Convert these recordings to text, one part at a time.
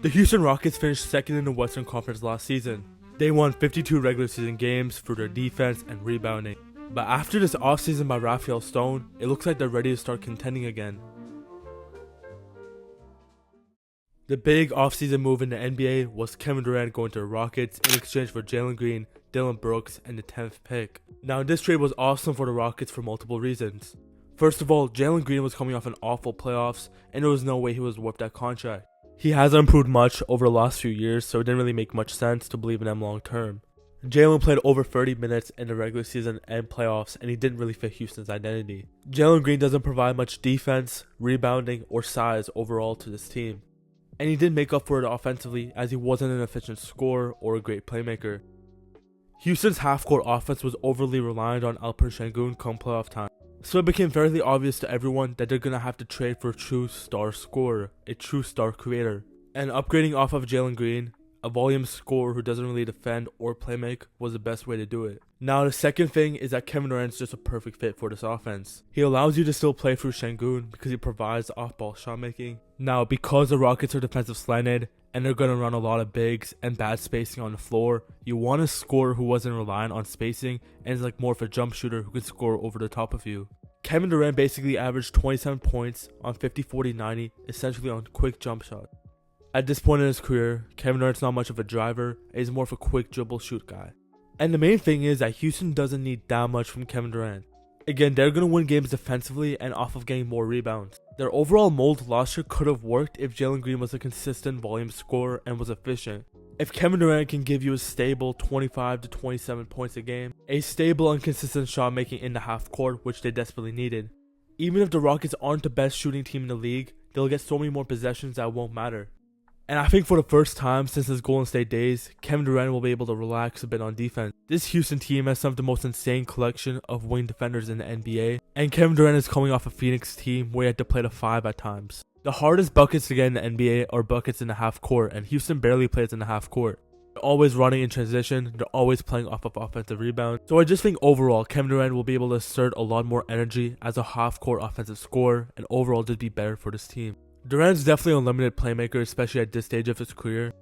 The Houston Rockets finished second in the Western Conference last season. They won 52 regular season games for their defense and rebounding. But after this offseason by Raphael Stone, it looks like they're ready to start contending again. The big offseason move in the NBA was Kevin Durant going to the Rockets in exchange for Jalen Green, Dillon Brooks, and the 10th pick. Now, this trade was awesome for the Rockets for multiple reasons. First of all, Jalen Green was coming off an awful playoffs, and there was no way he was worth that contract. He hasn't improved much over the last few years, so it didn't really make much sense to believe in him long term. Jalen played over 30 minutes in the regular season and playoffs, and he didn't really fit Houston's identity. Jalen Green doesn't provide much defense, rebounding, or size overall to this team. And he didn't make up for it offensively, as he wasn't an efficient scorer or a great playmaker. Houston's half-court offense was overly reliant on Alperen Sengun come playoff time. So it became fairly obvious to everyone that they're going to have to trade for a true star scorer, a true star creator. And upgrading off of Jalen Green, a volume scorer who doesn't really defend or playmake, was the best way to do it. Now the second thing is that Kevin Durant is just a perfect fit for this offense. He allows you to still play through Sengun because he provides off-ball shot making. Now because the Rockets are defensive slanted and they're going to run a lot of bigs and bad spacing on the floor, you want a scorer who wasn't reliant on spacing and is like more of a jump shooter who can score over the top of you. Kevin Durant basically averaged 27 points on 50, 40, 90, essentially on quick jump shot. At this point in his career, Kevin Durant's not much of a driver, and he's more of a quick dribble shoot guy. And the main thing is that Houston doesn't need that much from Kevin Durant. Again, they're going to win games defensively and off of getting more rebounds. Their overall mold last year could have worked if Jalen Green was a consistent volume scorer and was efficient. If Kevin Durant can give you a stable 25 to 27 points a game, a stable and consistent shot making in the half court, which they desperately needed. Even if the Rockets aren't the best shooting team in the league, they'll get so many more possessions that won't matter. And I think for the first time since his Golden State days, Kevin Durant will be able to relax a bit on defense. This Houston team has some of the most insane collection of wing defenders in the NBA, and Kevin Durant is coming off a Phoenix team where he had to play the 5 at times. The hardest buckets to get in the NBA are buckets in the half court, and Houston barely plays in the half court. They're always running in transition, they're always playing off of offensive rebounds. So I just think overall, Kevin Durant will be able to assert a lot more energy as a half court offensive scorer, and overall just be better for this team. Durant's definitely a limited playmaker, especially at this stage of his career.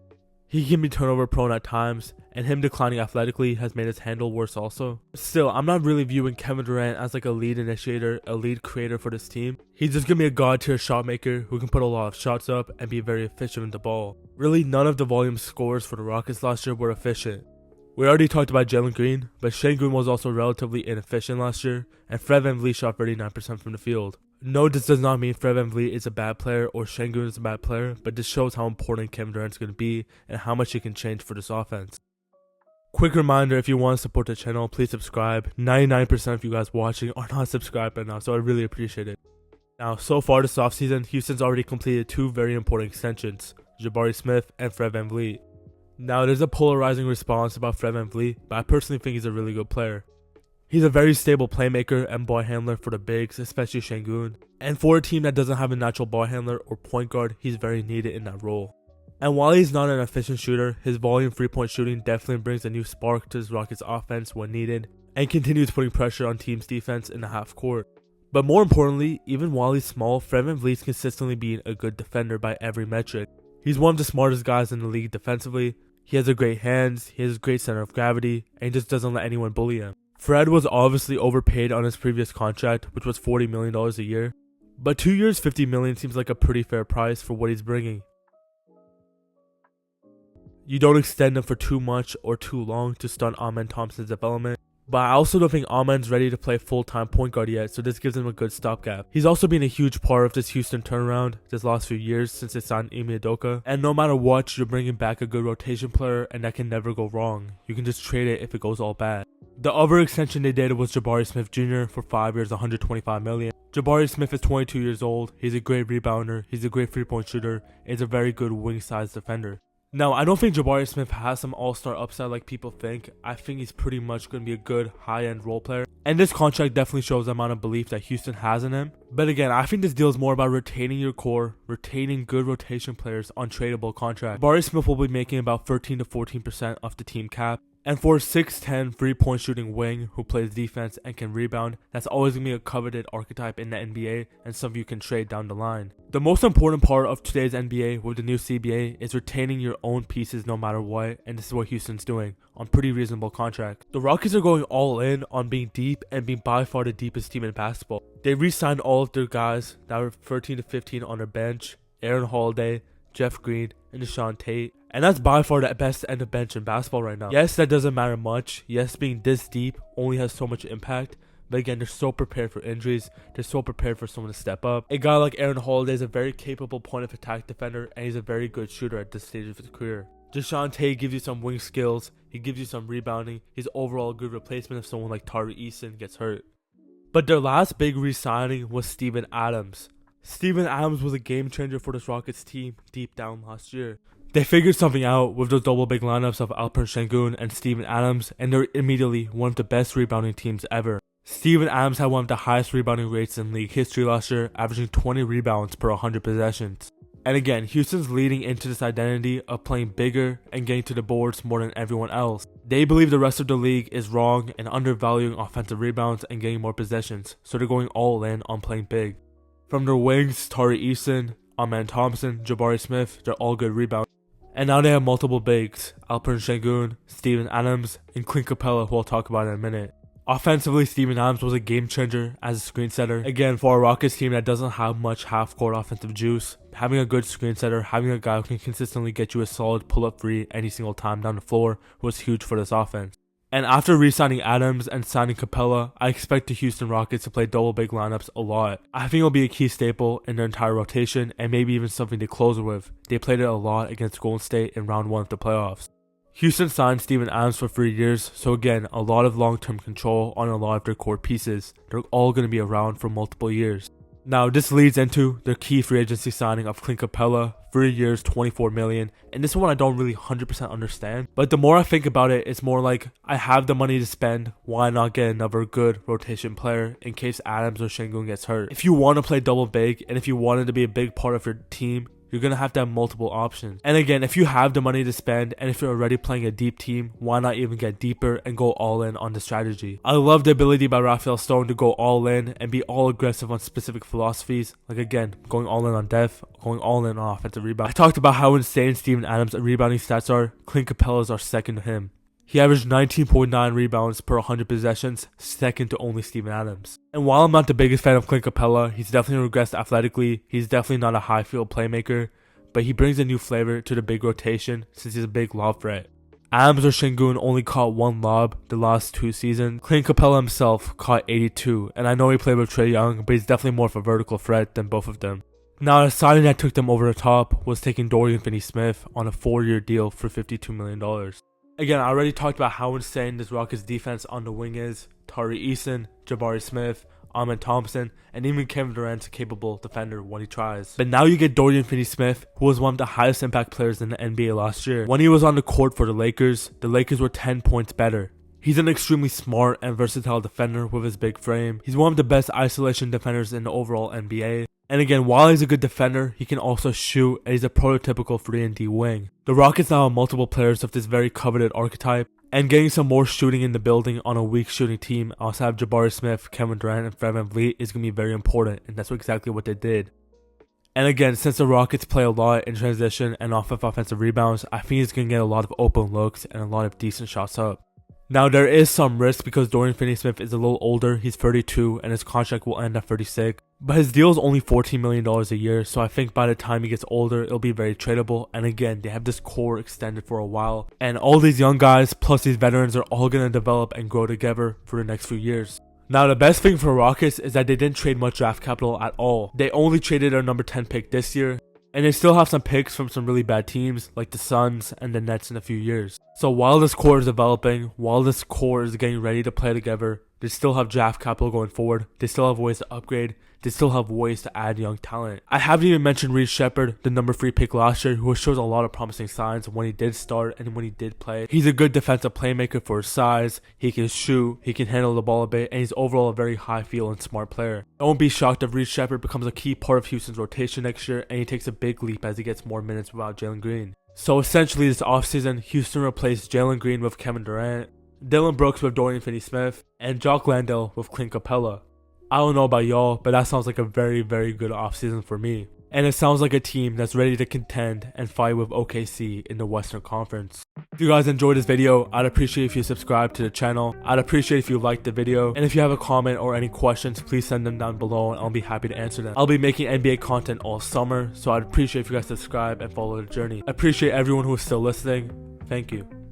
He can be turnover prone at times, and him declining athletically has made his handle worse also. Still, I'm not really viewing Kevin Durant as like a lead initiator, a lead creator for this team. He's just gonna be a god tier shot maker who can put a lot of shots up and be very efficient with the ball. Really, none of the volume scores for the Rockets last year were efficient. We already talked about Jalen Green, but Sengun was also relatively inefficient last year, and Fred VanVleet shot 39% from the field. No, this does not mean Fred VanVleet is a bad player or Sengun is a bad player, but this shows how important Kevin Durant is going to be and how much he can change for this offense. Quick reminder, if you want to support the channel, please subscribe. 99% of you guys watching are not subscribed right now, so I really appreciate it. Now, so far this offseason, Houston's already completed 2 very important extensions, Jabari Smith and Fred VanVleet. Now, there's a polarizing response about Fred VanVleet, but I personally think he's a really good player. He's a very stable playmaker and ball handler for the bigs, especially Sengun. And for a team that doesn't have a natural ball handler or point guard, he's very needed in that role. And while he's not an efficient shooter, his volume 3-point shooting definitely brings a new spark to his Rockets offense when needed, and continues putting pressure on teams' defense in the half court. But more importantly, even while he's small, Fred VanVleet's consistently being a good defender by every metric. He's one of the smartest guys in the league defensively, he has a great hands, he has a great center of gravity, and he just doesn't let anyone bully him. Fred was obviously overpaid on his previous contract, which was $40 million a year, but 2 years $50 million seems like a pretty fair price for what he's bringing. You don't extend him for too much or too long to stunt Amen Thompson's development, but I also don't think Amen's ready to play full-time point guard yet, so this gives him a good stopgap. He's also been a huge part of this Houston turnaround this last few years since they signed Ime Udoka, and no matter what, you're bringing back a good rotation player, and that can never go wrong. You can just trade it if it goes all bad. The other extension they did was Jabari Smith Jr. for 5 years, $125 million. Jabari Smith is 22 years old, he's a great rebounder, he's a great 3-point shooter, and he's a very good wing-sized defender. Now, I don't think Jabari Smith has some all-star upside like people think. I think he's pretty much going to be a good high-end role player. And this contract definitely shows the amount of belief that Houston has in him. But again, I think this deal is more about retaining your core, retaining good rotation players on tradable contracts. Jabari Smith will be making about 13 to 14% of the team cap. And for a 6'10", 3-point shooting wing who plays defense and can rebound, that's always going to be a coveted archetype in the NBA and something you can trade down the line. The most important part of today's NBA with the new CBA is retaining your own pieces no matter what, and this is what Houston's doing on pretty reasonable contract. The Rockets are going all in on being deep and being by far the deepest team in basketball. They re-signed all of their guys that were 13 to 15 on their bench: Aaron Holiday, Jeff Green, and Deshaun Tate. And that's by far the best end of bench in basketball right now. Yes, that doesn't matter much. Yes, being this deep only has so much impact. But again, they're so prepared for injuries. They're so prepared for someone to step up. A guy like Aaron Holiday is a very capable point of attack defender, and he's a very good shooter at this stage of his career. Deshaun Tate gives you some wing skills. He gives you some rebounding. He's overall a good replacement if someone like Tari Eason gets hurt. But their last big re-signing was Steven Adams. Steven Adams was a game changer for this Rockets team deep down last year. They figured something out with those double big lineups of Alperen Sengun and Steven Adams, and they're immediately one of the best rebounding teams ever. Steven Adams had one of the highest rebounding rates in league history last year, averaging 20 rebounds per 100 possessions. And again, Houston's leading into this identity of playing bigger and getting to the boards more than everyone else. They believe the rest of the league is wrong and undervaluing offensive rebounds and getting more possessions, so they're going all in on playing big. From their wings, Tari Eason, Amen Thompson, Jabari Smith, they're all good rebounders. And now they have multiple bigs: Alperen Sengun, Steven Adams, and Clint Capela, who I'll talk about in a minute. Offensively, Steven Adams was a game changer as a screen setter. Again, for a Rockets team that doesn't have much half-court offensive juice, having a good screen setter, having a guy who can consistently get you a solid pull-up three any single time down the floor was huge for this offense. And after re-signing Adams and signing Capela, I expect the Houston Rockets to play double big lineups a lot. I think it'll be a key staple in their entire rotation and maybe even something to close with. They played it a lot against Golden State in round 1 of the playoffs. Houston signed Steven Adams for 3 years, so again, a lot of long-term control on a lot of their core pieces. They're all going to be around for multiple years. Now, this leads into their key free agency signing of Clint Capela, 3 years, $24 million. And this one I don't really 100% understand. But the more I think about it, it's more like, I have the money to spend, why not get another good rotation player in case Adams or Sengun gets hurt? If you want to play double big, and if you wanted to be a big part of your team, you're going to have multiple options. And again, if you have the money to spend, and if you're already playing a deep team, why not even get deeper and go all in on the strategy? I love the ability by Rafael Stone to go all in and be all aggressive on specific philosophies. Like again, going all in on depth, going all in on offensive rebound. I talked about how insane Steven Adams' rebounding stats are. Clint Capela's are second to him. He averaged 19.9 rebounds per 100 possessions, second to only Steven Adams. And while I'm not the biggest fan of Clint Capela, he's definitely regressed athletically. He's definitely not a high field playmaker, but he brings a new flavor to the big rotation since he's a big lob threat. Adams or Sengun only caught 1 lob the last 2 seasons. Clint Capela himself caught 82, and I know he played with Trae Young, but he's definitely more of a vertical threat than both of them. Now, a signing that took them over the top was taking Dorian Finney Smith on a 4-year deal for $52 million. Again, I already talked about how insane this Rockets defense on the wing is. Tari Eason, Jabari Smith, Amen Thompson, and even Kevin Durant's a capable defender when he tries. But now you get Dorian Finney Smith, who was one of the highest impact players in the NBA last year. When he was on the court for the Lakers were 10 points better. He's an extremely smart and versatile defender with his big frame. He's one of the best isolation defenders in the overall NBA. And again, while he's a good defender, he can also shoot, and he's a prototypical 3-and-D wing. The Rockets now have multiple players of this very coveted archetype, and getting some more shooting in the building on a weak shooting team outside of Jabari Smith, Kevin Durant, and VanVleet is going to be very important, and that's exactly what they did. And again, since the Rockets play a lot in transition and off of offensive rebounds, I think he's going to get a lot of open looks and a lot of decent shots up. Now, there is some risk because Dorian Finney Smith is a little older. He's 32 and his contract will end at 36. But his deal is only $14 million a year, so I think by the time he gets older, it'll be very tradable. And again, they have this core extended for a while. And all these young guys, plus these veterans, are all going to develop and grow together for the next few years. Now, the best thing for Rockets is that they didn't trade much draft capital at all. They only traded their number 10 pick this year. And they still have some picks from some really bad teams like the Suns and the Nets in a few years. So while this core is developing, while this core is getting ready to play together, they still have draft capital going forward. They still have ways to upgrade. They still have ways to add young talent. I haven't even mentioned Reed Shepherd, the number 3 pick last year, who shows a lot of promising signs when he did start and when he did play. He's a good defensive playmaker for his size. He can shoot, he can handle the ball a bit, and he's overall a very high feel and smart player. Don't be shocked if Reed Shepherd becomes a key part of Houston's rotation next year and he takes a big leap as he gets more minutes without Jalen Green. So essentially this offseason, Houston replaced Jalen Green with Kevin Durant, Dillon Brooks with Dorian Finney Smith, and Jock Landale with Clint Capela. I don't know about y'all, but that sounds like a very, very good offseason for me. And it sounds like a team that's ready to contend and fight with OKC in the Western Conference. If you guys enjoyed this video, I'd appreciate if you subscribe to the channel. I'd appreciate if you liked the video. And if you have a comment or any questions, please send them down below and I'll be happy to answer them. I'll be making NBA content all summer, so I'd appreciate if you guys subscribe and follow the journey. I appreciate everyone who is still listening. Thank you.